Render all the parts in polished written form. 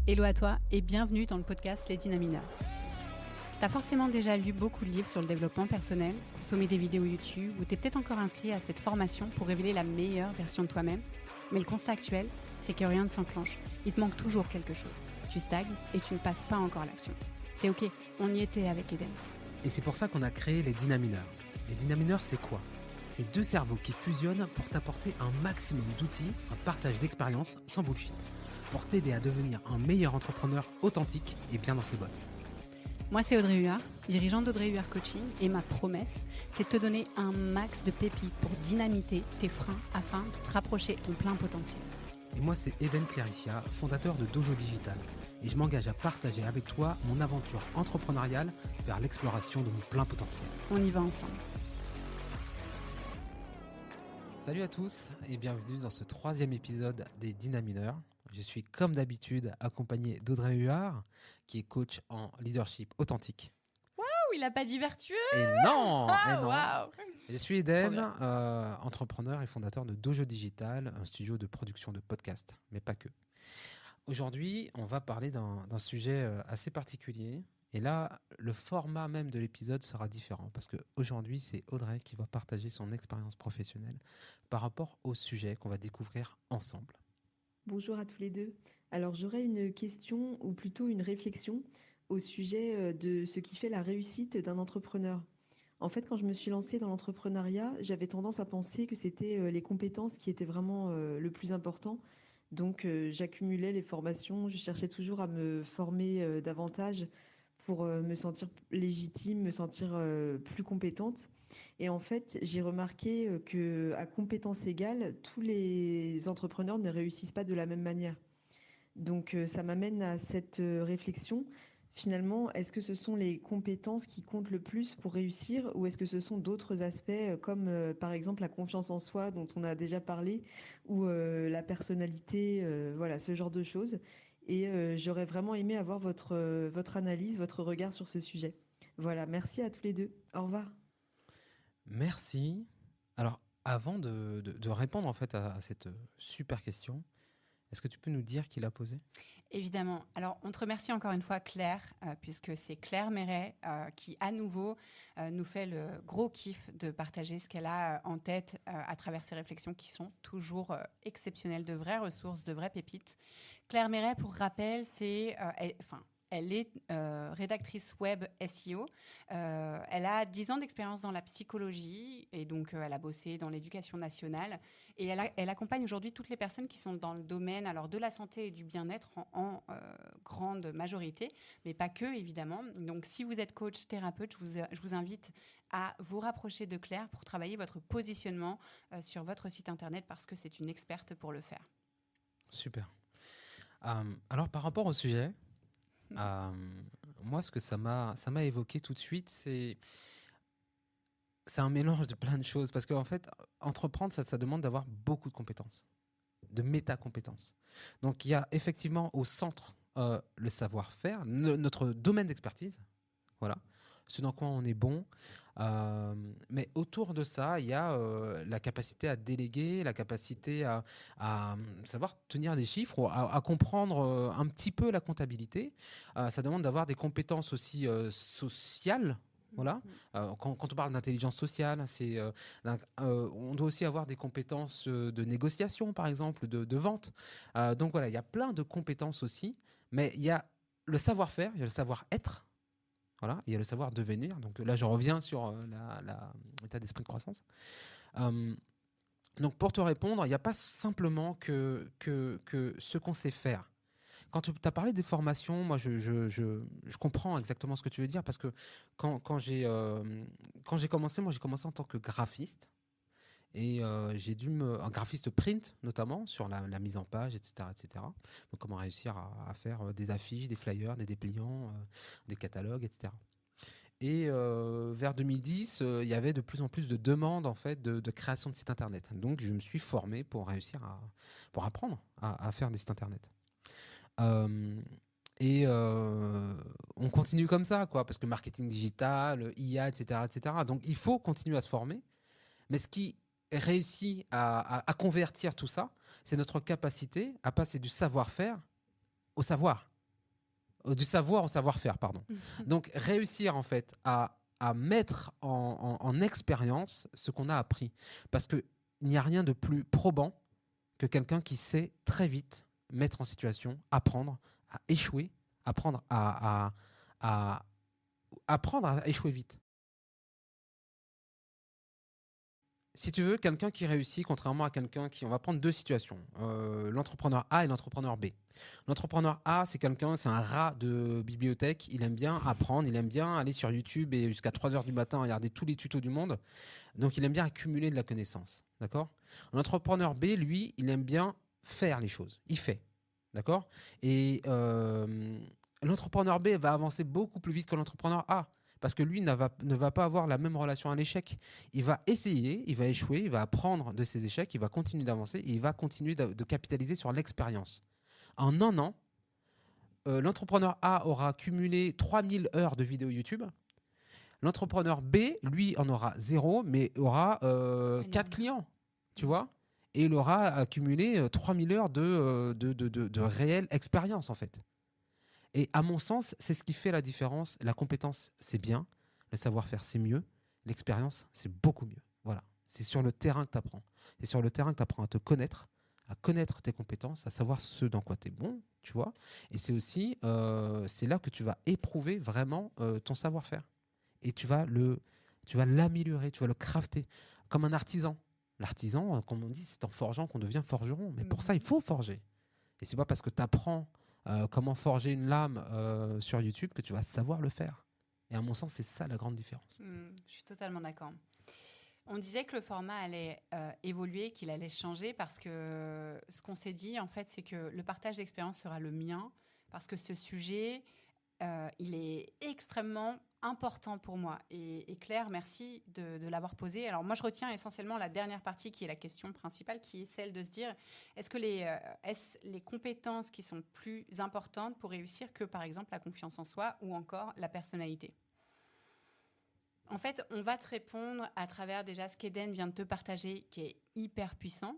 Hello à toi et bienvenue dans le podcast Les Dynamineurs. T'as forcément déjà lu beaucoup de livres sur le développement personnel, consommé des vidéos YouTube ou t'es peut-être encore inscrit à cette formation pour révéler la meilleure version de toi-même. Mais le constat actuel, c'est que rien ne s'enclenche. Il te manque toujours quelque chose. Tu stagnes et tu ne passes pas encore à l'action. C'est ok, on y était avec Eden. Et c'est pour ça qu'on a créé les Dynamineurs. Les Dynamineurs, c'est quoi ? C'est deux cerveaux qui fusionnent pour t'apporter un maximum d'outils, un partage d'expériences sans bullshit, pour t'aider à devenir un meilleur entrepreneur authentique et bien dans ses bottes. Moi, c'est Audrey Huard, dirigeante d'Audrey Huard Coaching, et ma promesse, c'est de te donner un max de pépites pour dynamiter tes freins afin de te rapprocher de ton plein potentiel. Et moi, c'est Eden Claricia, fondateur de Dojo Digital. Et je m'engage à partager avec toi mon aventure entrepreneuriale vers l'exploration de mon plein potentiel. On y va ensemble. Salut à tous et bienvenue dans ce 3e épisode des Dynamineurs. Je suis comme d'habitude accompagné d'Audrey Huard, qui est coach en leadership authentique. Waouh, il n'a pas dit vertueux. Et non, Waouh. Je suis Eden, entrepreneur et fondateur de Dojo Digital, un studio de production de podcasts, mais pas que. Aujourd'hui, on va parler d'un sujet assez particulier. Et là, le format même de l'épisode sera différent parce qu'aujourd'hui, c'est Audrey qui va partager son expérience professionnelle par rapport au sujet qu'on va découvrir ensemble. Bonjour à tous les deux. Alors j'aurais une question ou plutôt une réflexion au sujet de ce qui fait la réussite d'un entrepreneur. En fait, quand je me suis lancée dans l'entrepreneuriat, j'avais tendance à penser que c'était les compétences qui étaient vraiment le plus important. Donc j'accumulais les formations, je cherchais toujours à me former davantage pour me sentir légitime, me sentir plus compétente. Et en fait, j'ai remarqué que à compétences égales, tous les entrepreneurs ne réussissent pas de la même manière. Donc ça m'amène à cette réflexion. Finalement, est-ce que ce sont les compétences qui comptent le plus pour réussir ou est-ce que ce sont d'autres aspects comme par exemple la confiance en soi dont on a déjà parlé ou la personnalité, voilà, ce genre de choses. Et j'aurais vraiment aimé avoir votre analyse, votre regard sur ce sujet. Voilà, merci à tous les deux. Au revoir. Merci. Alors, avant de répondre en fait à cette super question, est-ce que tu peux nous dire qui l'a posée ? Évidemment. Alors, on te remercie encore une fois, Claire, puisque c'est Claire Méret qui, à nouveau, nous fait le gros kiff de partager ce qu'elle a en tête à travers ses réflexions qui sont toujours exceptionnelles, de vraies ressources, de vraies pépites. Claire Méret, pour rappel, elle est rédactrice web SEO. Elle a 10 ans d'expérience dans la psychologie et donc elle a bossé dans l'éducation nationale. Et elle accompagne aujourd'hui toutes les personnes qui sont dans le domaine alors, de la santé et du bien-être en grande majorité, mais pas que, évidemment. Donc, si vous êtes coach, thérapeute, je vous invite à vous rapprocher de Claire pour travailler votre positionnement sur votre site internet parce que c'est une experte pour le faire. Super. Alors, par rapport au sujet, moi, ce que ça m'a évoqué tout de suite, c'est un mélange de plein de choses. Parce qu'en fait, entreprendre, ça demande d'avoir beaucoup de compétences, de méta-compétences. Donc, il y a effectivement au centre le savoir-faire, notre domaine d'expertise, voilà, ce dans quoi on est bon. Mais autour de ça, il y a la capacité à déléguer, la capacité à savoir tenir des chiffres, ou à comprendre un petit peu la comptabilité. Ça demande d'avoir des compétences aussi sociales. Voilà. Quand on parle d'intelligence sociale, on doit aussi avoir des compétences de négociation, par exemple, de vente. Donc voilà, il y a plein de compétences aussi, mais il y a le savoir-faire, il y a le savoir-être. Voilà, il y a le savoir devenir. Donc là, je reviens sur l'état d'esprit de croissance. Donc pour te répondre, il n'y a pas simplement que ce qu'on sait faire. Quand tu as parlé des formations, moi, je comprends exactement ce que tu veux dire parce que quand j'ai commencé, moi, j'ai commencé en tant que graphiste. Et un graphiste print notamment sur la mise en page, etc., etc. Donc comment réussir à faire des affiches, des flyers, des dépliants, des catalogues, etc. Et vers 2010, il y avait de plus en plus de demandes en fait de création de sites internet. Donc je me suis formé pour pour apprendre à faire des sites internet. On continue comme ça, quoi, parce que marketing digital, IA, etc., etc. Donc il faut continuer à se former. Mais ce qui réussit à convertir tout ça, c'est notre capacité à passer du savoir-faire au savoir. Du savoir au savoir-faire, pardon. Donc, réussir, en fait, à mettre en expérience ce qu'on a appris. Parce qu'il n'y a rien de plus probant que quelqu'un qui sait très vite mettre en situation, apprendre à échouer, apprendre à apprendre à échouer vite. Si tu veux, quelqu'un qui réussit, contrairement à quelqu'un qui... On va prendre deux situations. L'entrepreneur A et l'entrepreneur B. L'entrepreneur A, c'est quelqu'un, c'est un rat de bibliothèque. Il aime bien apprendre, il aime bien aller sur YouTube et jusqu'à 3 heures du matin regarder tous les tutos du monde. Donc, il aime bien accumuler de la connaissance. D'accord ? L'entrepreneur B, lui, il aime bien faire les choses. Il fait. D'accord ? Et l'entrepreneur B va avancer beaucoup plus vite que l'entrepreneur A. Parce que lui ne va pas avoir la même relation à l'échec. Il va essayer, il va échouer, il va apprendre de ses échecs, il va continuer d'avancer et il va continuer de capitaliser sur l'expérience. En un an, l'entrepreneur A aura cumulé 3000 heures de vidéos YouTube. L'entrepreneur B, lui, en aura 0, mais aura 4 clients, tu vois. Et il aura accumulé 3000 heures de réelle expérience, en fait. Et à mon sens, c'est ce qui fait la différence. La compétence, c'est bien. Le savoir-faire, c'est mieux. L'expérience, c'est beaucoup mieux. Voilà. C'est sur le terrain que tu apprends. C'est sur le terrain que tu apprends à connaître tes compétences, à savoir ce dans quoi tu es bon, tu vois. Et c'est aussi, c'est là que tu vas éprouver vraiment ton savoir-faire. Et tu vas l'améliorer, tu vas le crafter. Comme un artisan. L'artisan, comme on dit, c'est en forgeant qu'on devient forgeron. Mais pour ça, il faut forger. Et c'est pas parce que tu apprends comment forger une lame sur YouTube que tu vas savoir le faire. Et à mon sens, c'est ça la grande différence. Je suis totalement d'accord. On disait que le format allait évoluer, qu'il allait changer parce que ce qu'on s'est dit, en fait, c'est que le partage d'expérience sera le mien parce que ce sujet, il est extrêmement important pour moi. Et Claire, merci de l'avoir posé. Alors moi, je retiens essentiellement la dernière partie qui est la question principale, qui est celle de se dire, est-ce les compétences qui sont plus importantes pour réussir que, par exemple, la confiance en soi ou encore la personnalité ? En fait, on va te répondre à travers déjà ce qu'Eden vient de te partager, qui est hyper puissant.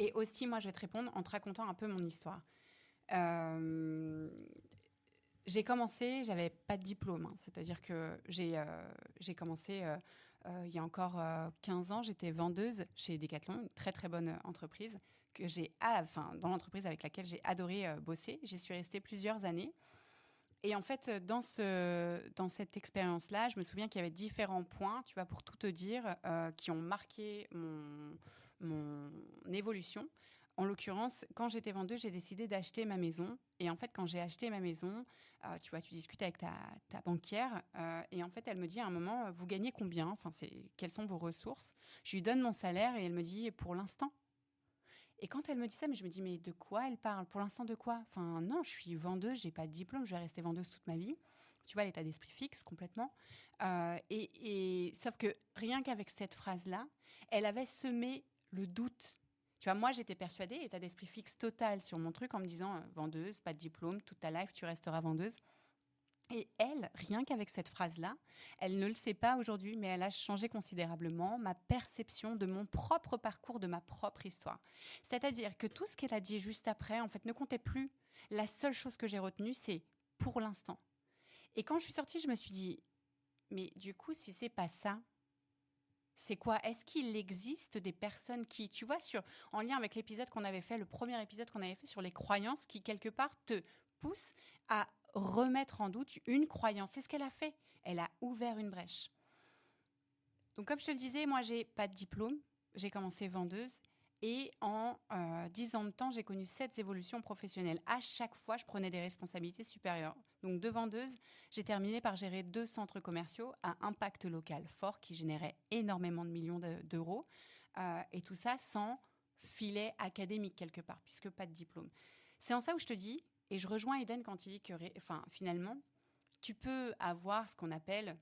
Et aussi, moi, je vais te répondre en te racontant un peu mon histoire. J'ai commencé, j'avais pas de diplôme, hein, c'est-à-dire que j'ai commencé il y a encore 15 ans, j'étais vendeuse chez Decathlon, une très très bonne entreprise dans l'entreprise avec laquelle j'ai adoré bosser. J'y suis restée plusieurs années. Et en fait, dans cette expérience-là, je me souviens qu'il y avait différents points, tu vois, pour tout te dire, qui ont marqué mon évolution. En l'occurrence, quand j'étais vendeuse, j'ai décidé d'acheter ma maison. Et en fait, quand j'ai acheté ma maison, tu vois, tu discutes avec ta banquière. Et en fait, elle me dit à un moment, vous gagnez combien ? Enfin, quelles sont vos ressources ? Je lui donne mon salaire et elle me dit, pour l'instant. Et quand elle me dit ça, mais je me dis, mais de quoi elle parle ? Pour l'instant, de quoi ? Enfin, non, je suis vendeuse, j'ai pas de diplôme, je vais rester vendeuse toute ma vie. Tu vois, l'état d'esprit fixe complètement. Sauf que rien qu'avec cette phrase-là, elle avait semé le doute. Tu vois, moi, j'étais persuadée, état d'esprit fixe total sur mon truc en me disant, vendeuse, pas de diplôme, toute ta life, tu resteras vendeuse. Et elle, rien qu'avec cette phrase-là, elle ne le sait pas aujourd'hui, mais elle a changé considérablement ma perception de mon propre parcours, de ma propre histoire. C'est-à-dire que tout ce qu'elle a dit juste après, en fait, ne comptait plus. La seule chose que j'ai retenue, c'est pour l'instant. Et quand je suis sortie, je me suis dit, mais du coup, si c'est pas ça, c'est quoi ? Est-ce qu'il existe des personnes qui, tu vois, en lien avec l'épisode qu'on avait fait, le premier épisode qu'on avait fait sur les croyances, qui quelque part te poussent à remettre en doute une croyance. C'est ce qu'elle a fait. Elle a ouvert une brèche. Donc, comme je te le disais, moi, j'ai pas de diplôme. J'ai commencé vendeuse. Et en 10 ans de temps, j'ai connu 7 évolutions professionnelles. À chaque fois, je prenais des responsabilités supérieures. Donc, de vendeuse, j'ai terminé par gérer 2 centres commerciaux à impact local fort qui généraient énormément de millions d'euros. Et tout ça sans filet académique quelque part, puisque pas de diplôme. C'est en ça où je te dis, et je rejoins Eden quand il dit que finalement, tu peux avoir ce qu'on appelle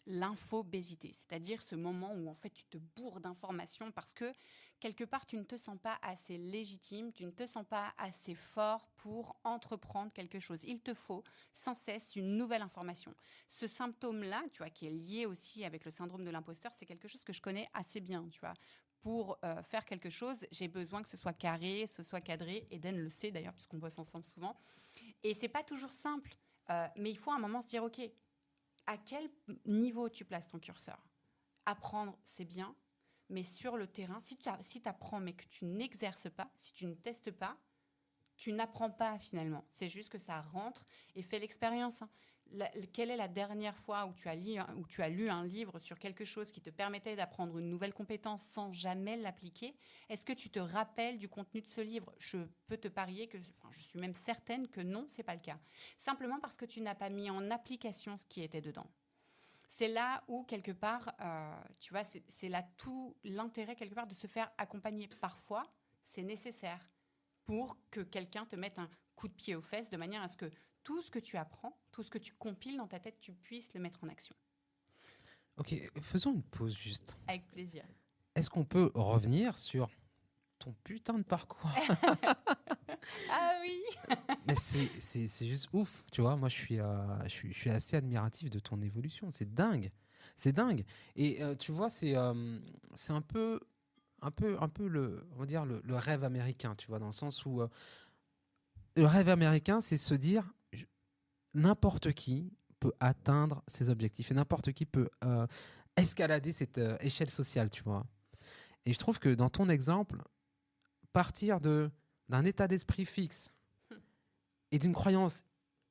l'infobésité, c'est-à-dire ce moment où en fait tu te bourres d'informations parce que quelque part tu ne te sens pas assez légitime, tu ne te sens pas assez fort pour entreprendre quelque chose. Il te faut sans cesse une nouvelle information. Ce symptôme-là, tu vois, qui est lié aussi avec le syndrome de l'imposteur, c'est quelque chose que je connais assez bien, tu vois. pour faire quelque chose, j'ai besoin que ce soit carré, ce soit cadré. Eden le sait d'ailleurs, puisqu'on bosse ensemble souvent. Et c'est pas toujours simple, mais il faut à un moment se dire, OK, à quel niveau tu places ton curseur ? Apprendre, c'est bien, mais sur le terrain, si tu apprends mais que tu n'exerces pas, si tu ne testes pas, tu n'apprends pas finalement. C'est juste que ça rentre et fais l'expérience. Hein. Quelle est la dernière fois où tu as lu un livre sur quelque chose qui te permettait d'apprendre une nouvelle compétence sans jamais l'appliquer ? Est-ce que tu te rappelles du contenu de ce livre ? Je peux te parier je suis même certaine que non, c'est pas le cas. Simplement parce que tu n'as pas mis en application ce qui était dedans. C'est là où, quelque part, tu vois, c'est là tout l'intérêt, quelque part, de se faire accompagner. Parfois, c'est nécessaire pour que quelqu'un te mette un coup de pied aux fesses de manière à ce que tout ce que tu apprends, tout ce que tu compiles dans ta tête, tu puisses le mettre en action. Ok, faisons une pause juste. Avec plaisir. Est-ce qu'on peut revenir sur ton putain de parcours? Ah oui. Mais c'est juste ouf, tu vois. Moi, je suis assez admiratif de ton évolution. C'est dingue. C'est dingue. Et tu vois, c'est un peu on va dire le rêve américain, tu vois, dans le sens où le rêve américain, c'est se dire n'importe qui peut atteindre ses objectifs et n'importe qui peut escalader cette échelle sociale, tu vois. Et je trouve que dans ton exemple, partir d'un état d'esprit fixe et d'une croyance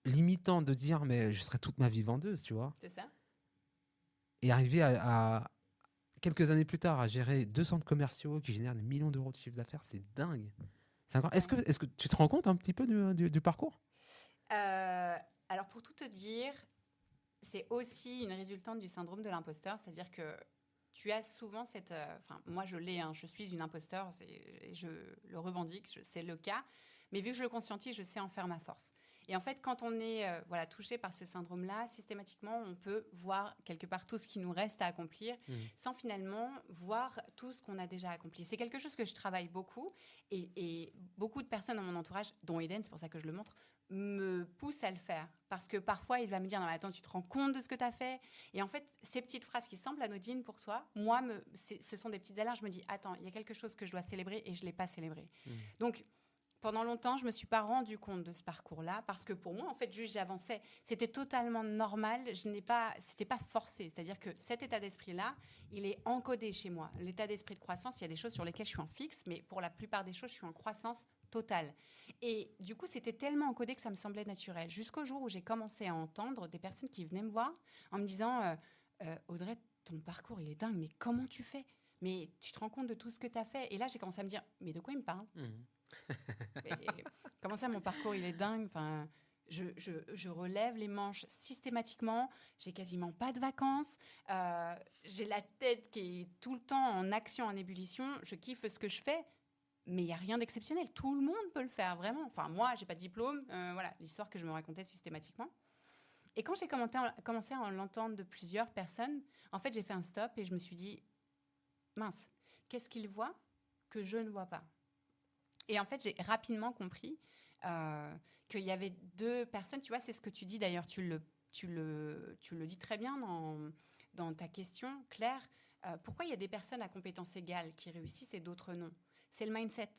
limitante de dire mais je serai toute ma vie vendeuse, tu vois. C'est ça. Et arriver à quelques années plus tard à gérer 2 centres commerciaux qui génèrent des millions d'euros de chiffre d'affaires, c'est dingue. C'est incroyable. Est-ce que tu te rends compte un petit peu du parcours? Alors pour tout te dire, c'est aussi une résultante du syndrome de l'imposteur, c'est-à-dire que tu as souvent cette... moi je l'ai, hein, je suis une imposteur, je le revendique, c'est le cas, mais vu que je le conscientise, je sais en faire ma force. Et en fait, quand on est touché par ce syndrome-là, systématiquement, on peut voir quelque part tout ce qui nous reste à accomplir sans finalement voir tout ce qu'on a déjà accompli. C'est quelque chose que je travaille beaucoup et beaucoup de personnes dans mon entourage, dont Eden, c'est pour ça que je le montre, me poussent à le faire. Parce que parfois, il va me dire « Non, mais attends, tu te rends compte de ce que tu as fait ?» Et en fait, ces petites phrases qui semblent anodines pour toi, moi, ce sont des petites alertes. Je me dis « Attends, il y a quelque chose que je dois célébrer et je ne l'ai pas célébré. » Donc, pendant longtemps, je ne me suis pas rendu compte de ce parcours-là parce que pour moi, en fait, juste j'avançais. C'était totalement normal. C'était pas forcé. C'est-à-dire que cet état d'esprit-là, il est encodé chez moi. L'état d'esprit de croissance, il y a des choses sur lesquelles je suis en fixe, mais pour la plupart des choses, je suis en croissance totale. Et du coup, c'était tellement encodé que ça me semblait naturel. Jusqu'au jour où j'ai commencé à entendre des personnes qui venaient me voir en me disant Audrey, ton parcours, il est dingue, mais comment tu fais ? Mais tu te rends compte de tout ce que tu as fait ? Et là, j'ai commencé à me dire mais de quoi il me parle ? Comment ça, mon parcours, il est dingue. Enfin, je relève les manches systématiquement. J'ai quasiment pas de vacances. J'ai la tête qui est tout le temps en action, en ébullition. Je kiffe ce que je fais, mais il y a rien d'exceptionnel. Tout le monde peut le faire, vraiment. Enfin, moi, j'ai pas de diplôme. Voilà, l'histoire que je me racontais systématiquement. Et quand j'ai commencé à l'entendre de plusieurs personnes, en fait, j'ai fait un stop et je me suis dit, mince, qu'est-ce qu'ils voient que je ne vois pas ? Et en fait, j'ai rapidement compris qu'il y avait 2 personnes. Tu vois, c'est ce que tu dis d'ailleurs. Tu le dis très bien dans ta question, Claire. Pourquoi il y a des personnes à compétences égales qui réussissent et d'autres non ? C'est le mindset.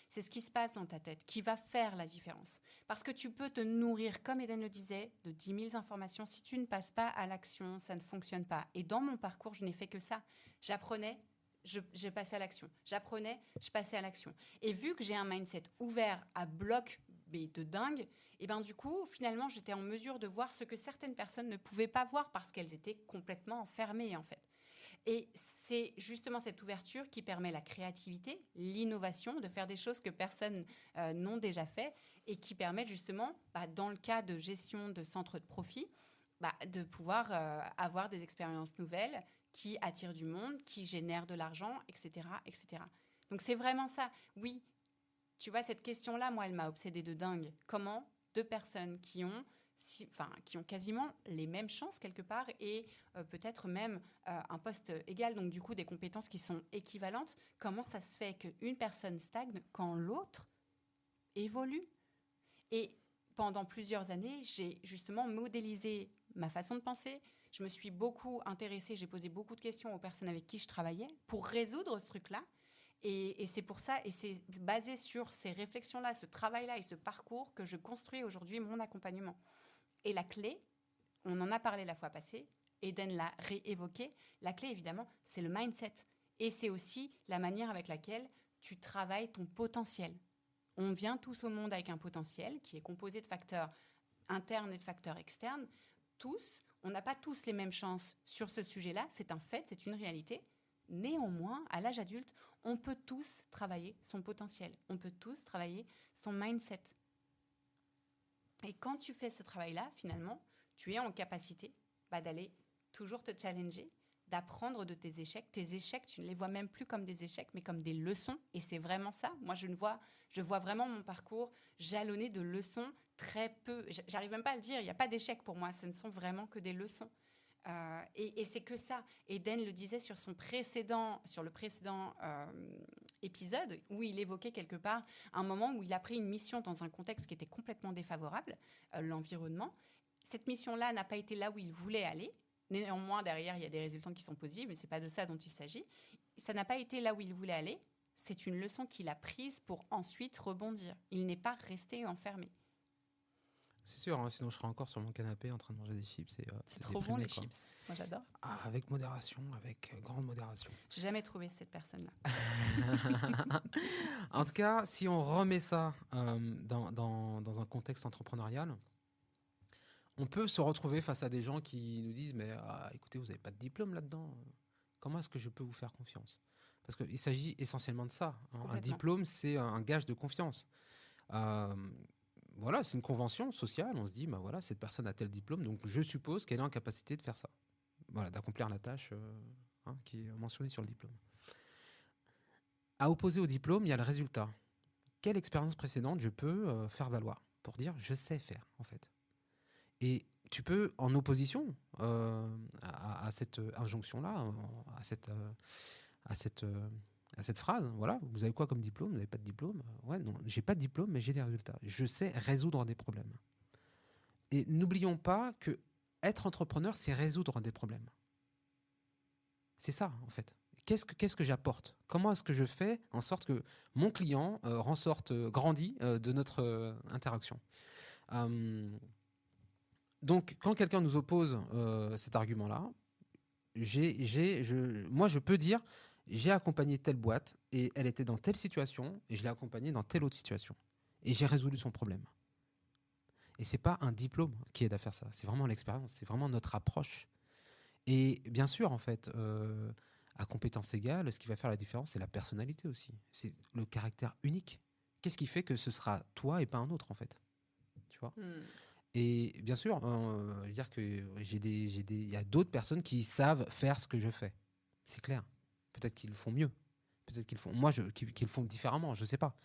C'est ce qui se passe dans ta tête qui va faire la différence. Parce que tu peux te nourrir, comme Eden le disait, de 10 000 informations. Si tu ne passes pas à l'action, ça ne fonctionne pas. Et dans mon parcours, je n'ai fait que ça. J'apprenais, je passais à l'action. J'apprenais, je passais à l'action. Et vu que j'ai un mindset ouvert à bloc, mais de dingue, et ben du coup, finalement, j'étais en mesure de voir ce que certaines personnes ne pouvaient pas voir parce qu'elles étaient complètement enfermées, en fait. Et c'est justement cette ouverture qui permet la créativité, l'innovation, de faire des choses que personne n'ont déjà fait et qui permettent justement, dans le cas de gestion de centres de profit, de pouvoir avoir des expériences nouvelles qui attirent du monde, qui génèrent de l'argent, etc., etc. Donc c'est vraiment ça. Oui, tu vois, cette question-là, moi, elle m'a obsédée de dingue. Comment 2 personnes qui ont quasiment les mêmes chances quelque part et peut-être même un poste égal, donc du coup des compétences qui sont équivalentes, comment ça se fait qu'une personne stagne quand l'autre évolue ? Et pendant plusieurs années, j'ai justement modélisé ma façon de penser, je me suis beaucoup intéressée, j'ai posé beaucoup de questions aux personnes avec qui je travaillais pour résoudre ce truc-là. Et c'est pour ça, et c'est basé sur ces réflexions-là, ce travail-là et ce parcours que je construis aujourd'hui mon accompagnement. Et la clé, on en a parlé la fois passée, Eden l'a réévoqué, la clé évidemment, c'est le mindset. Et c'est aussi la manière avec laquelle tu travailles ton potentiel. On vient tous au monde avec un potentiel qui est composé de facteurs internes et de facteurs externes. Tous, on n'a pas tous les mêmes chances sur ce sujet-là, c'est un fait, c'est une réalité. Néanmoins, à l'âge adulte, on peut tous travailler son potentiel, on peut tous travailler son mindset. Et quand tu fais ce travail-là, finalement, tu es en capacité d'aller toujours te challenger, d'apprendre de tes échecs. Tes échecs, tu ne les vois même plus comme des échecs, mais comme des leçons. Et c'est vraiment ça. Moi, je vois vraiment mon parcours jalonné de leçons très peu. J'arrive même pas à le dire. Il n'y a pas d'échecs pour moi. Ce ne sont vraiment que des leçons. Et c'est que ça. Eden le disait sur le précédent épisode, où il évoquait quelque part un moment où il a pris une mission dans un contexte qui était complètement défavorable, l'environnement. Cette mission-là n'a pas été là où il voulait aller. Néanmoins, derrière, il y a des résultats qui sont positifs, mais ce n'est pas de ça dont il s'agit. Ça n'a pas été là où il voulait aller. C'est une leçon qu'il a prise pour ensuite rebondir. Il n'est pas resté enfermé. C'est sûr, hein, sinon je serais encore sur mon canapé en train de manger des chips. C'est trop bon, les chips. Moi, j'adore. Avec modération, avec grande modération. J'ai jamais trouvé cette personne-là. En tout cas, si on remet ça dans un contexte entrepreneurial, on peut se retrouver face à des gens qui nous disent « Mais écoutez, vous n'avez pas de diplôme là-dedans. Comment est-ce que je peux vous faire confiance ?» Parce qu'il s'agit essentiellement de ça. Hein. Un diplôme, c'est un gage de confiance. Voilà, c'est une convention sociale. On se dit, voilà, cette personne a tel diplôme, donc je suppose qu'elle est en capacité de faire ça. Voilà, d'accomplir la tâche qui est mentionnée sur le diplôme. À opposer au diplôme, il y a le résultat. Quelle expérience précédente je peux faire valoir pour dire, je sais faire, en fait. Et tu peux, en opposition à cette injonction-là, à cette phrase, voilà, vous avez quoi comme diplôme? Vous n'avez pas de diplôme? Ouais, non, j'ai pas de diplôme, mais j'ai des résultats. Je sais résoudre des problèmes. Et n'oublions pas que être entrepreneur, c'est résoudre des problèmes. C'est ça, en fait. Qu'est-ce que j'apporte? Comment est-ce que je fais en sorte que mon client ressorte grandi de notre interaction? Donc, quand quelqu'un nous oppose cet argument-là, moi, je peux dire, j'ai accompagné telle boîte et elle était dans telle situation et je l'ai accompagnée dans telle autre situation. Et j'ai résolu son problème. Et ce n'est pas un diplôme qui aide à faire ça. C'est vraiment l'expérience, c'est vraiment notre approche. Et bien sûr, en fait, à compétence égale, ce qui va faire la différence, c'est la personnalité aussi. C'est le caractère unique. Qu'est-ce qui fait que ce sera toi et pas un autre, en fait? Tu vois? Et bien sûr, je veux dire que il y a d'autres personnes qui savent faire ce que je fais. C'est clair. Peut-être qu'ils le font mieux. Peut-être qu'ils font, qu'ils le font différemment, je ne sais pas.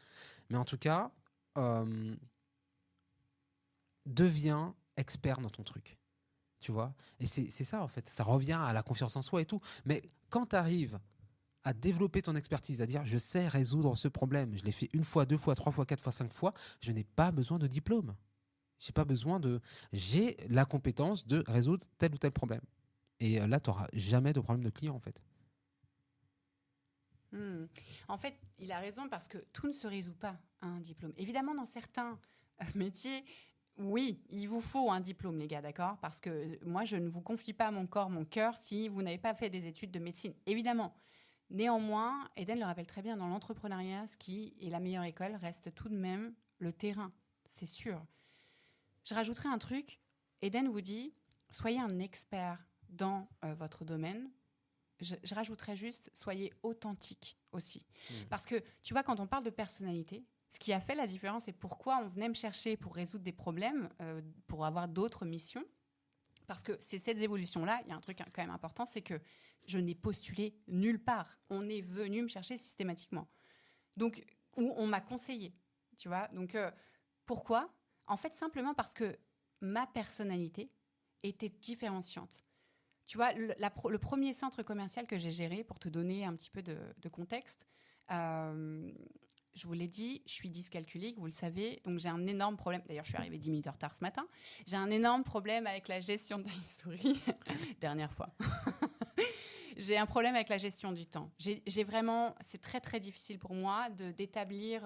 Mais en tout cas, deviens expert dans ton truc. Tu vois? Et c'est ça, en fait. Ça revient à la confiance en soi et tout. Mais quand tu arrives à développer ton expertise, à dire je sais résoudre ce problème, je l'ai fait 1 fois, 2 fois, 3 fois, 4 fois, 5 fois, je n'ai pas besoin de diplôme. J'ai la compétence de résoudre tel ou tel problème. Et là, tu n'auras jamais de problème de client, en fait. En fait, il a raison parce que tout ne se résout pas à un diplôme. Évidemment, dans certains métiers, oui, il vous faut un diplôme, les gars, d'accord? Parce que moi, je ne vous confie pas mon corps, mon cœur, si vous n'avez pas fait des études de médecine. Évidemment. Néanmoins, Eden le rappelle très bien, dans l'entrepreneuriat, ce qui est la meilleure école reste tout de même le terrain, c'est sûr. Je rajouterai un truc. Eden vous dit, soyez un expert dans votre domaine. Je rajouterais juste, soyez authentique aussi. Parce que, tu vois, quand on parle de personnalité, ce qui a fait la différence et pourquoi on venait me chercher pour résoudre des problèmes, pour avoir d'autres missions, parce que c'est cette évolution-là, il y a un truc quand même important, c'est que je n'ai postulé nulle part. On est venu me chercher systématiquement. Donc, où on m'a conseillé, tu vois. Donc, pourquoi ? En fait, simplement parce que ma personnalité était différenciante. Tu vois, le premier centre commercial que j'ai géré, pour te donner un petit peu de contexte, je vous l'ai dit, je suis dyscalculique, vous le savez, donc j'ai un énorme problème. D'ailleurs, je suis arrivée 10 minutes en retard ce matin. J'ai un énorme problème avec la gestion de l'historie. Dernière fois. J'ai un problème avec la gestion du temps. J'ai vraiment, c'est très très difficile pour moi d'établir,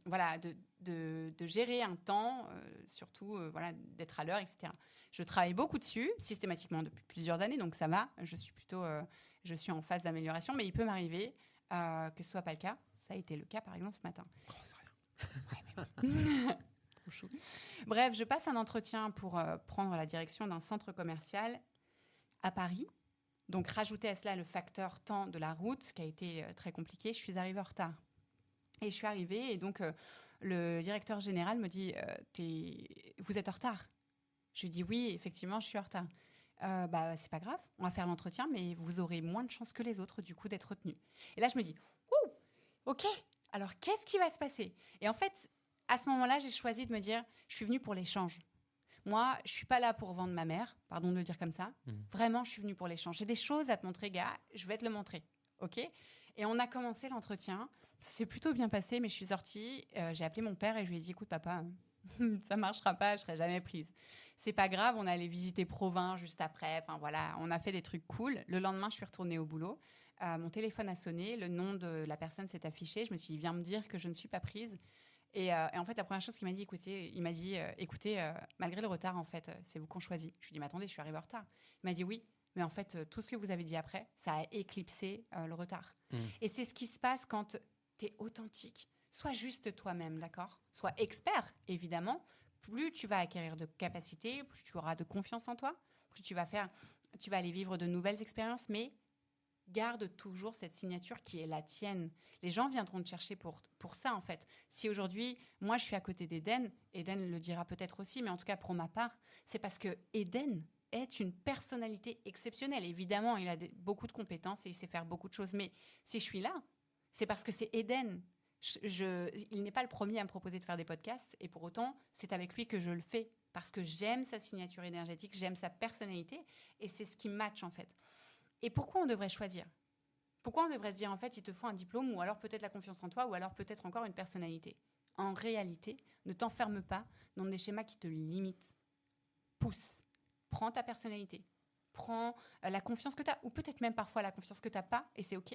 voilà, de gérer un temps, surtout voilà, d'être à l'heure, etc. Je travaille beaucoup dessus, systématiquement depuis plusieurs années, donc ça va. Je suis en phase d'amélioration, mais il peut m'arriver que ce soit pas le cas. Ça a été le cas par exemple ce matin. Oh, c'est rien. Trop chou. Bref, je passe un entretien pour prendre la direction d'un centre commercial à Paris. Donc, rajouter à cela le facteur temps de la route, qui a été très compliqué. Je suis arrivée en retard. Et je suis arrivée, et donc le directeur général me dit vous êtes en retard. Je lui dis oui, effectivement, je suis en retard. C'est pas grave, on va faire l'entretien, mais vous aurez moins de chances que les autres, du coup, d'être retenu. Et là, je me dis ok, alors qu'est-ce qui va se passer? Et en fait, à ce moment-là, j'ai choisi de me dire je suis venue pour l'échange. Moi, je suis pas là pour vendre ma mère, pardon de le dire comme ça. Vraiment, je suis venue pour l'échange. J'ai des choses à te montrer, gars. Je vais te le montrer, ok? Et on a commencé l'entretien. C'est plutôt bien passé, mais je suis sortie. J'ai appelé mon père et je lui ai dit, écoute, papa, ça marchera pas, je serai jamais prise. C'est pas grave. On est allé visiter Provins juste après. Enfin voilà, on a fait des trucs cool. Le lendemain, je suis retournée au boulot. Mon téléphone a sonné. Le nom de la personne s'est affiché. Je me suis dit, il vient me dire que je ne suis pas prise. Et en fait, la première chose qu'il m'a dit, écoutez, malgré le retard, en fait, c'est vous qu'on choisit. Je lui ai dit, mais attendez, je suis arrivée en retard. Il m'a dit oui, mais en fait, tout ce que vous avez dit après, ça a éclipsé le retard. Et c'est ce qui se passe quand tu es authentique. Sois juste toi-même, d'accord? Sois expert, évidemment. Plus tu vas acquérir de capacités, plus tu auras de confiance en toi, plus tu vas aller vivre de nouvelles expériences, mais garde toujours cette signature qui est la tienne. Les gens viendront te chercher pour ça, en fait. Si aujourd'hui, moi, je suis à côté d'Eden, Eden le dira peut-être aussi, mais en tout cas, pour ma part, c'est parce que Eden est une personnalité exceptionnelle. Évidemment, il a beaucoup de compétences et il sait faire beaucoup de choses. Mais si je suis là, c'est parce que c'est Eden. Il n'est pas le premier à me proposer de faire des podcasts, et pour autant, c'est avec lui que je le fais, parce que j'aime sa signature énergétique, j'aime sa personnalité, et c'est ce qui match, en fait. Et pourquoi on devrait choisir? Pourquoi on devrait se dire, en fait, il te faut un diplôme, ou alors peut-être la confiance en toi, ou alors peut-être encore une personnalité? En réalité, ne t'enferme pas dans des schémas qui te limitent. Pousse. Prends ta personnalité. Prends la confiance que tu as, ou peut-être même parfois la confiance que tu n'as pas, et c'est OK.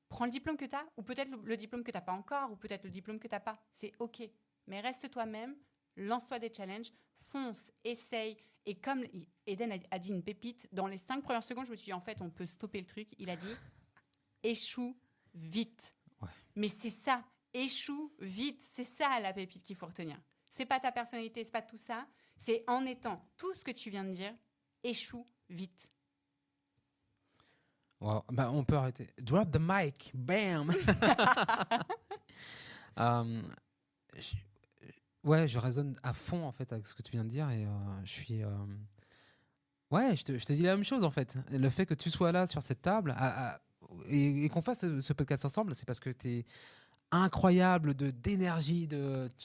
Prends le diplôme que tu as, ou peut-être le diplôme que tu n'as pas encore, ou peut-être le diplôme que tu n'as pas. C'est OK. Mais reste toi-même, lance-toi des challenges, fonce, essaye. Et comme Eden a dit une pépite, dans les 5 premières secondes, je me suis dit, en fait, on peut stopper le truc. Il a dit, échoue vite. Ouais. Mais c'est ça, échoue vite. C'est ça la pépite qu'il faut retenir. C'est pas ta personnalité, c'est pas tout ça. C'est en étant tout ce que tu viens de dire, échoue vite. Wow. On peut arrêter. Drop the mic. Bam. Je résonne à fond en fait avec ce que tu viens de dire, et je suis. Je te dis la même chose en fait. Le fait que tu sois là sur cette table et qu'on fasse ce podcast ensemble, c'est parce que tu es incroyable d'énergie,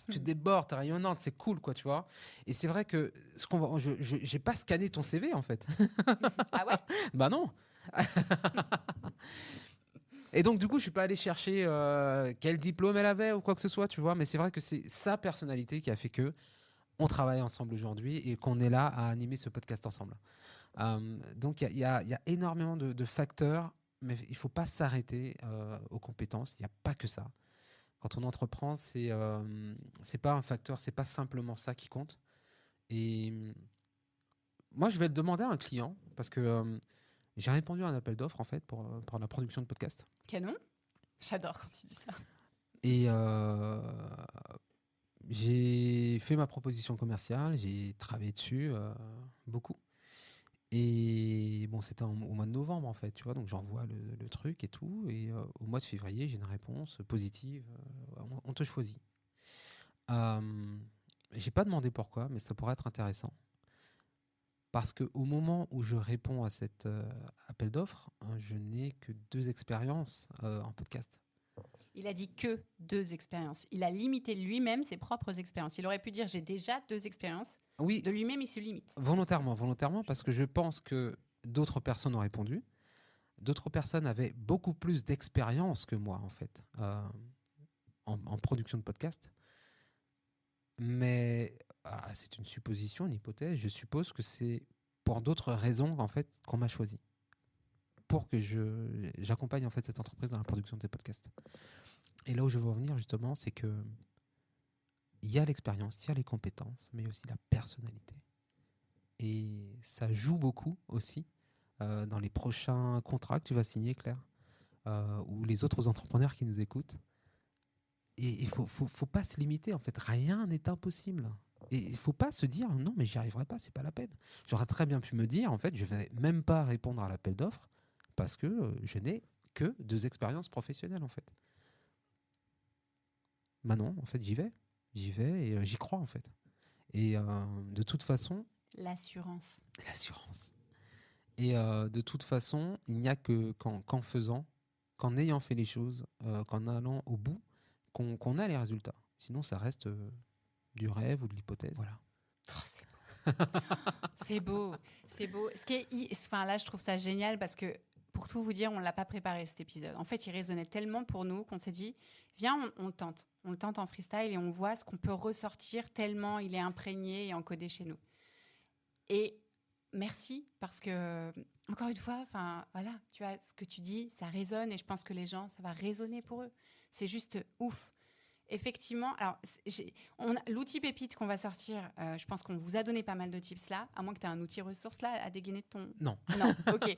tu débordes, t'es rayonnante, c'est cool quoi, tu vois. Et c'est vrai que j'ai pas scanné ton CV en fait. Ah ouais? Bah non. Et donc du coup je suis pas allé chercher quel diplôme elle avait ou quoi que ce soit, tu vois. Mais c'est vrai que c'est sa personnalité qui a fait que on travaille ensemble aujourd'hui et qu'on est là à animer ce podcast ensemble. Donc il y a énormément de facteurs, mais il faut pas s'arrêter aux compétences. Il n'y a pas que ça. Quand on entreprend, c'est pas un facteur, c'est pas simplement ça qui compte. Et moi, je vais le demander à un client parce que j'ai répondu à un appel d'offres en fait pour la production de podcast. Canon. J'adore quand tu dis ça. Et j'ai fait ma proposition commerciale, j'ai travaillé dessus beaucoup. Et bon, c'était au mois de novembre en fait, tu vois, donc j'envoie le truc et tout. Et au mois de février, j'ai une réponse positive. On te choisit. J'ai pas demandé pourquoi, mais ça pourrait être intéressant. Parce qu'au moment où je réponds à cet appel d'offres, je n'ai que 2 expériences en podcast. Il a dit que 2 expériences. Il a limité lui-même ses propres expériences. Il aurait pu dire j'ai déjà 2 expériences. Oui, de lui-même, il se limite. Volontairement, parce que je pense que d'autres personnes ont répondu. D'autres personnes avaient beaucoup plus d'expérience que moi, en fait. en production de podcast. Mais c'est une supposition, une hypothèse. Je suppose que c'est pour d'autres raisons en fait qu'on m'a choisi pour que j'accompagne en fait cette entreprise dans la production de ces podcasts. Et là où je veux revenir justement, c'est que il y a l'expérience, il y a les compétences, mais aussi la personnalité. Et ça joue beaucoup aussi dans les prochains contrats que tu vas signer, Claire, ou les autres entrepreneurs qui nous écoutent. Et il faut pas se limiter, en fait. Rien n'est impossible. Et il faut pas se dire non, mais j'y arriverai pas, c'est pas la peine. J'aurais très bien pu me dire, en fait, je vais même pas répondre à l'appel d'offres parce que je n'ai que 2 expériences professionnelles, en fait. Bah non, en fait, j'y vais et j'y crois, en fait. Et de toute façon, L'assurance. Et de toute façon, il n'y a que qu'en faisant, qu'en ayant fait les choses, qu'en allant au bout, qu'on a les résultats. Sinon, ça reste du rêve ou de l'hypothèse. Voilà. Oh, c'est beau. C'est beau. C'est beau. Enfin, là, je trouve ça génial parce que, pour tout vous dire, on ne l'a pas préparé cet épisode. En fait, il résonnait tellement pour nous qu'on s'est dit, viens, on le tente. On le tente en freestyle et on voit ce qu'on peut ressortir tellement il est imprégné et encodé chez nous. Et merci parce que, encore une fois, enfin, voilà, tu vois, ce que tu dis, ça résonne et je pense que les gens, ça va résonner pour eux. C'est juste ouf. Effectivement, alors, l'outil pépite qu'on va sortir, je pense qu'on vous a donné pas mal de tips là, à moins que tu aies un outil ressource là à dégainer de ton... Non. Non, ok.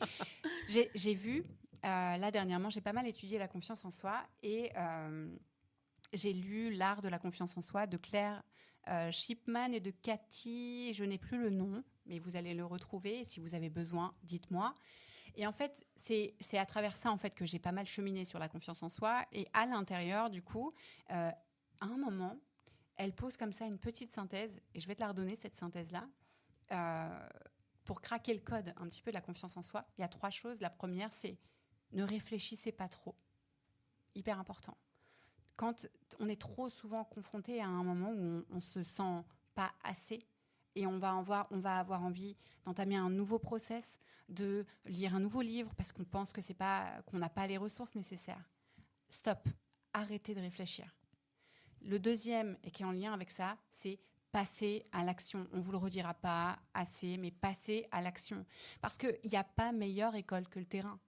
J'ai vu, là dernièrement, j'ai pas mal étudié la confiance en soi et j'ai lu L'art de la confiance en soi de Claire Shipman et de Cathy, je n'ai plus le nom, mais vous allez le retrouver. Si vous avez besoin, dites-moi. Et en fait, c'est à travers ça en fait que j'ai pas mal cheminé sur la confiance en soi. Et à l'intérieur, du coup, à un moment, elle pose comme ça une petite synthèse, et je vais te la redonner, cette synthèse-là, pour craquer le code un petit peu de la confiance en soi. Il y a 3 choses. La première, c'est ne réfléchissez pas trop. Hyper important. Quand on est trop souvent confronté à un moment où on se sent pas assez et on va avoir envie d'entamer un nouveau process, de lire un nouveau livre parce qu'on pense que qu'on n'a pas les ressources nécessaires. Stop, arrêtez de réfléchir. Le deuxième, et qui est en lien avec ça, c'est passer à l'action. On ne vous le redira pas assez, mais passer à l'action. Parce qu'il n'y a pas meilleure école que le terrain.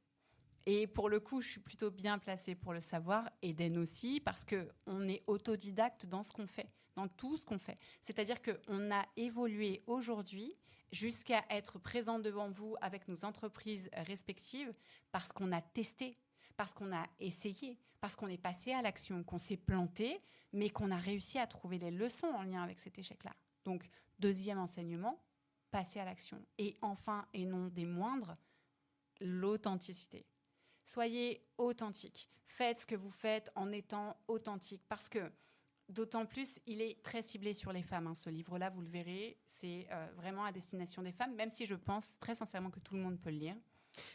Et pour le coup, je suis plutôt bien placée pour le savoir, Eden aussi, parce qu'on est autodidacte dans ce qu'on fait, dans tout ce qu'on fait. C'est-à-dire qu'on a évolué aujourd'hui jusqu'à être présent devant vous avec nos entreprises respectives parce qu'on a testé, parce qu'on a essayé, parce qu'on est passé à l'action, qu'on s'est planté, mais qu'on a réussi à trouver les leçons en lien avec cet échec-là. Donc, deuxième enseignement, passer à l'action. Et enfin, et non des moindres, l'authenticité. Soyez authentique. Faites ce que vous faites en étant authentique. Parce que, d'autant plus, il est très ciblé sur les femmes. Ce livre-là, vous le verrez, c'est vraiment à destination des femmes, même si je pense très sincèrement que tout le monde peut le lire.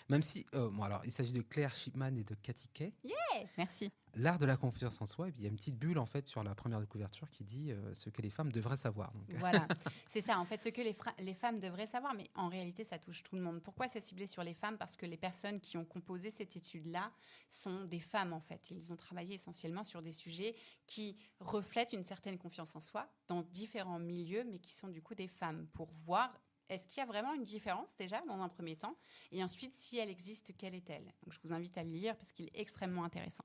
Même si, alors, il s'agit de Claire Shipman et de Cathy Kay. Yeah, merci. L'art de la confiance en soi. Et puis, il y a une petite bulle, en fait, sur la première de couverture qui dit ce que les femmes devraient savoir. Donc. Voilà, c'est ça, en fait, ce que les femmes devraient savoir. Mais en réalité, ça touche tout le monde. Pourquoi c'est ciblé sur les femmes ? Parce que les personnes qui ont composé cette étude-là sont des femmes, en fait. Ils ont travaillé essentiellement sur des sujets qui reflètent une certaine confiance en soi dans différents milieux, mais qui sont du coup des femmes, pour voir est-ce qu'il y a vraiment une différence déjà dans un premier temps ? Et ensuite, si elle existe, quelle est-elle ? Donc, je vous invite à le lire parce qu'il est extrêmement intéressant.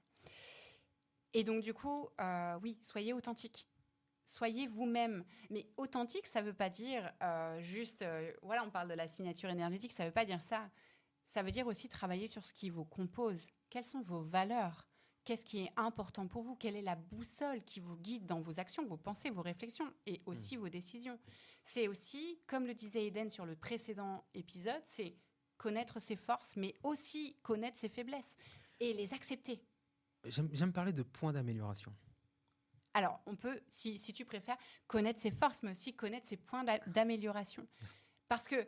Et donc, du coup, oui, soyez authentique. Soyez vous-même. Mais authentique, ça ne veut pas dire juste... voilà, on parle de la signature énergétique, ça ne veut pas dire ça. Ça veut dire aussi travailler sur ce qui vous compose. Quelles sont vos valeurs ? Qu'est-ce qui est important pour vous ? Quelle est la boussole qui vous guide dans vos actions, vos pensées, vos réflexions et aussi vos décisions ? C'est aussi, comme le disait Eden sur le précédent épisode, c'est connaître ses forces, mais aussi connaître ses faiblesses et les accepter. J'aime parler de points d'amélioration. Alors, on peut, si tu préfères, connaître ses forces, mais aussi connaître ses points d'amélioration. Parce que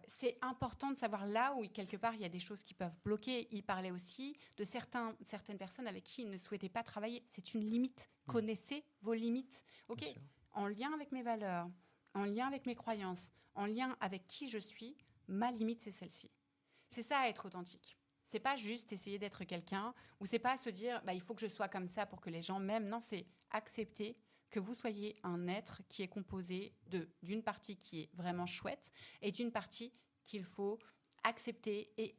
c'est important de savoir là où, quelque part, il y a des choses qui peuvent bloquer. Il parlait aussi de certaines personnes avec qui il ne souhaitait pas travailler. C'est une limite. Connaissez vos limites. OK, en lien avec mes valeurs, en lien avec mes croyances, en lien avec qui je suis, ma limite, c'est celle-ci. C'est ça, être authentique. C'est pas juste essayer d'être quelqu'un, ou c'est pas se dire il faut que je sois comme ça pour que les gens m'aiment. Non, c'est accepter que vous soyez un être qui est composé d'une partie qui est vraiment chouette et d'une partie qu'il faut accepter et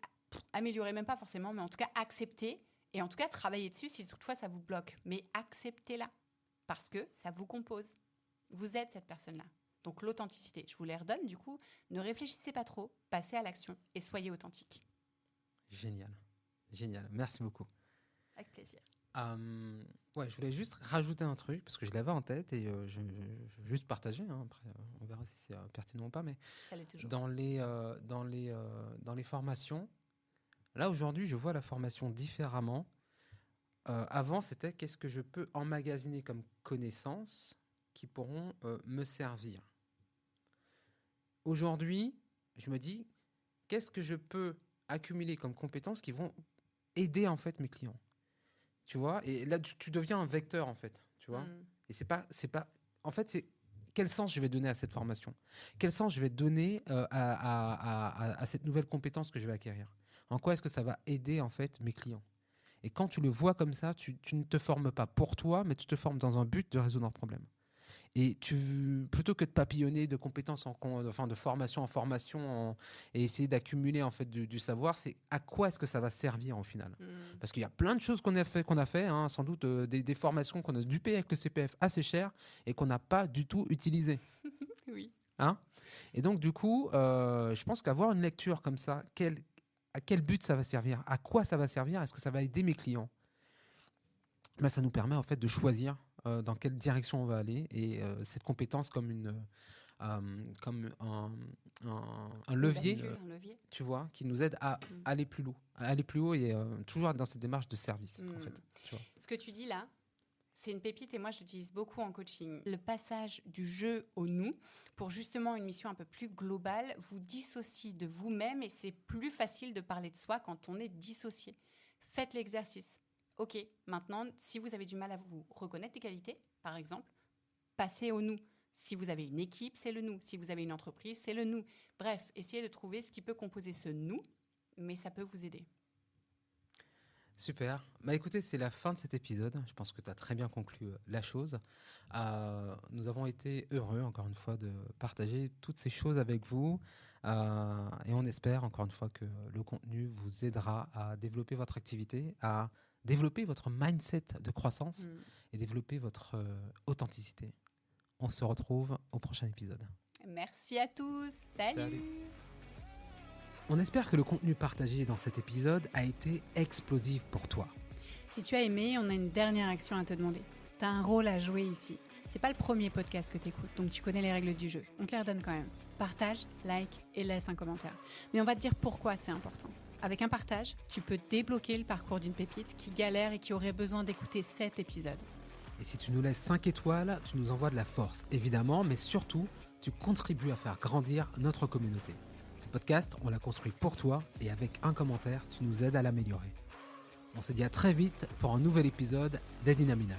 améliorer, même pas forcément, mais en tout cas accepter et en tout cas travailler dessus si toutefois ça vous bloque. Mais acceptez-la parce que ça vous compose. Vous êtes cette personne-là. Donc l'authenticité, je vous les redonne du coup, ne réfléchissez pas trop, passez à l'action et soyez authentique. Génial. Merci beaucoup. Avec plaisir. Je voulais juste rajouter un truc parce que je l'avais en tête et je vais juste partager. Après, on verra si c'est pertinent ou pas. Mais ça l'est toujours. Dans les formations, là aujourd'hui, je vois la formation différemment. Avant, c'était qu'est-ce que je peux emmagasiner comme connaissances qui pourront me servir. Aujourd'hui, je me dis qu'est-ce que je peux accumuler comme compétences qui vont aider en fait mes clients. Tu vois, et là tu deviens un vecteur en fait, tu vois. Et c'est pas en fait c'est quel sens je vais donner à cette formation, quel sens je vais donner à cette nouvelle compétence que je vais acquérir. En quoi est-ce que ça va aider en fait mes clients. Et quand tu le vois comme ça, tu ne te formes pas pour toi, mais tu te formes dans un but de résoudre un problème. Et plutôt que de papillonner de compétences de formation en formation et essayer d'accumuler en fait du savoir, c'est à quoi est-ce que ça va servir au final. Parce qu'il y a plein de choses qu'on a fait, sans doute des formations qu'on a dû payer avec le CPF assez cher et qu'on n'a pas du tout utilisées. Oui. Et donc du coup, je pense qu'avoir une lecture comme ça, à quel but ça va servir, à quoi ça va servir, est-ce que ça va aider mes clients, ça nous permet en fait de choisir dans quelle direction on va aller et cette compétence comme un levier, tu vois, qui nous aide à aller plus haut et toujours dans cette démarche de service en fait. Tu vois. Ce que tu dis là, c'est une pépite et moi je l'utilise beaucoup en coaching. Le passage du je au nous pour justement une mission un peu plus globale vous dissocie de vous-même et c'est plus facile de parler de soi quand on est dissocié. Faites l'exercice. Ok, maintenant, si vous avez du mal à vous reconnaître des qualités, par exemple, passez au nous. Si vous avez une équipe, c'est le nous. Si vous avez une entreprise, c'est le nous. Bref, essayez de trouver ce qui peut composer ce nous, mais ça peut vous aider. Super. Écoutez, c'est la fin de cet épisode. Je pense que tu as très bien conclu la chose. Nous avons été heureux, encore une fois, de partager toutes ces choses avec vous. Et on espère, encore une fois, que le contenu vous aidera à développer votre activité, à développer votre mindset de croissance et développer votre authenticité. On se retrouve au prochain épisode. Merci à tous. Salut. On espère que le contenu partagé dans cet épisode a été explosif pour toi. Si tu as aimé, on a une dernière action à te demander. Tu as un rôle à jouer ici. C'est pas le premier podcast que tu écoutes, donc tu connais les règles du jeu. On te les redonne quand même. Partage, like et laisse un commentaire. Mais on va te dire pourquoi c'est important. Avec un partage, tu peux débloquer le parcours d'une pépite qui galère et qui aurait besoin d'écouter cet épisode. Et si tu nous laisses 5 étoiles, tu nous envoies de la force, évidemment, mais surtout, tu contribues à faire grandir notre communauté. Ce podcast, on l'a construit pour toi et avec un commentaire, tu nous aides à l'améliorer. On se dit à très vite pour un nouvel épisode d'Edina Miner.